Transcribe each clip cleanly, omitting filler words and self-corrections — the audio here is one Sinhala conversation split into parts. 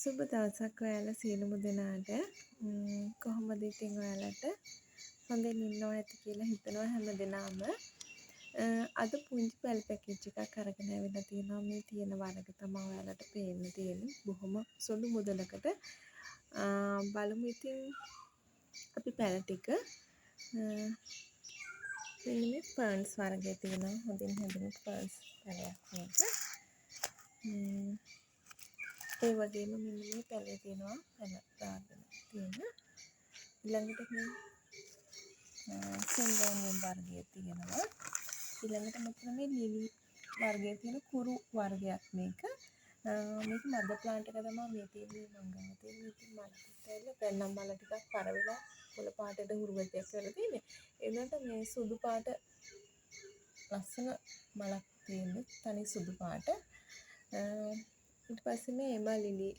සුබ දවසක් ඔයාලා සියලුම දෙනාට. කොහොමද ඉතින් ඔයාලට හොඳින් ඉන්නවා ඇති කියලා හිතනවා හැමදෙනාම. අද පුංචි පැල් පැකේජ් එකක් අරගෙන ඇවිල්ලා තියෙනවා. මේ තියෙන වර්ග තමයි ඔයාලට පේන්න තියෙන්නේ. බොහොම සුළු මුදලකට. බලමු ඉතින් අපි පැල ටික. මෙන්න මේ ෆර්න්ස් වර්ගය තියෙනවා. හොඳින් හැදුණු ෆර්න්ස් පැලයක් මේක. ඒ වගේම මෙන්න මේ පැලේ තියෙනවා පැල දාගෙන තියෙන. ඊළඟට මේ සිංගෝනියම් වර්ගය තියෙනවා. ඊළඟට මෙතන මේ ලිලි වර්ගයේ තියෙන කුරු වර්ගයක් මේක. මේක මැද ප්ලාන්ට් එක තමයි මේ තියෙන්නේ මං ගන්න තියෙන්නේ. ඉතින් මල පිටේල දැන් නම් මල ටිකක් පරවිලා පොළ පාටට හුරුවටයක් කරලා තියෙන්නේ. ඒ වුණාට මේ සුදු පාට ලස්සන මලක් තියෙන්නේ තනි සුදු පාට. ඊට පස්සේ මේ එම ලිලි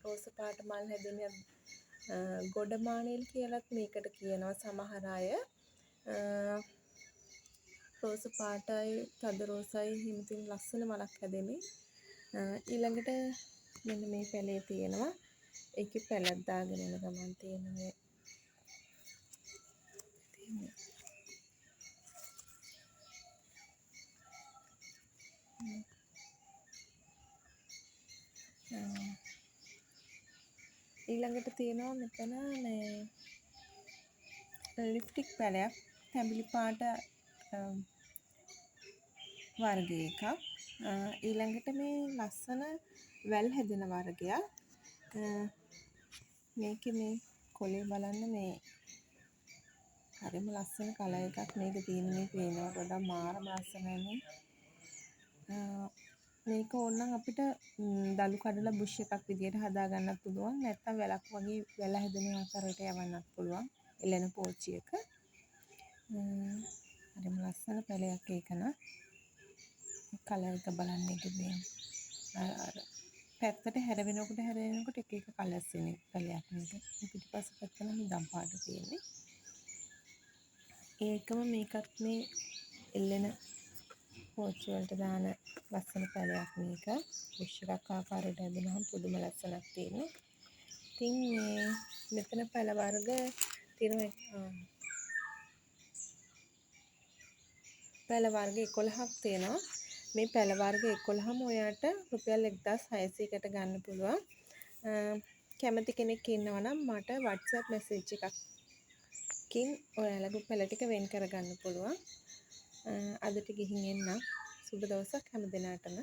රෝස පාට මල් හැදෙන ගොඩමානෙල් කියලාත් මේකට කියනවා සමහර අය. රෝස පාටයි තද රෝසයි හිමිතින් ලස්සන මලක් හැදෙන්නේ. ඊළඟට මෙන්න මේ පැලේ තියෙනවා. ඒකේ පැලක් දාගෙන යන ගමන් තියෙන මේ ඊළඟට තියෙනවා මෙතන මේ ලිප්ස්ටික් පැලයක් තැඹිලි පාට වර්ග එකක්. ඊළඟට මේ ලස්සන වැල් හැදෙන වර්ගයක්. මේකේ මේ කොලේ බලන්න මේ හරිම ලස්සන කලර් එකක් මේක තියෙන මේ පේනවා ගොඩක් මාරම ලස්සනයි. මේක ඕනනම් අපිට දළු කඩලා බුෂ් එකක් විදියට හදා ගන්නත් පුළුවන්. නැත්නම් වැලක් වගේ වැල හැදෙන ආකාරයට යවන්නත් පුළුවන්. එළෙන පෝච්චියක. හරිම ලස්සන පැලයක් ඒක න. කලර් එක බලන්න ඉතින් අර පැත්තට හැරෙනකොට එක එක කලර්ස් එන පැලයක් මේක. පිටිපස්ස පැත්ත නම් නිදම් පාට තියෙන්නේ. ඒකම මේකත් මේ එල්ලෙන පෝච්චි වලට දාන ලස්සන පැලයක් මේක. බුෂ් එකක් ආකාරයට හැදුනහම පුදුම ලස්සනක් තියෙනවා. ඉතින් මේ මෙතන පැල වර්ග තියෙනවා. පැල වර්ග 11ක් තියෙනවා. මේ පැල වර්ග 11ම ඔයාට රුපියල් 1600කට ගන්න පුළුවන්. කැමති කෙනෙක් ඉන්නවා නම් මට WhatsApp message එකකින් ඔයාලගේ පැල ටික වෙන් කරගන්න පුළුවන්. අදට ගිහින් එන්න. සුබ දවසක් හැම දිනකටම.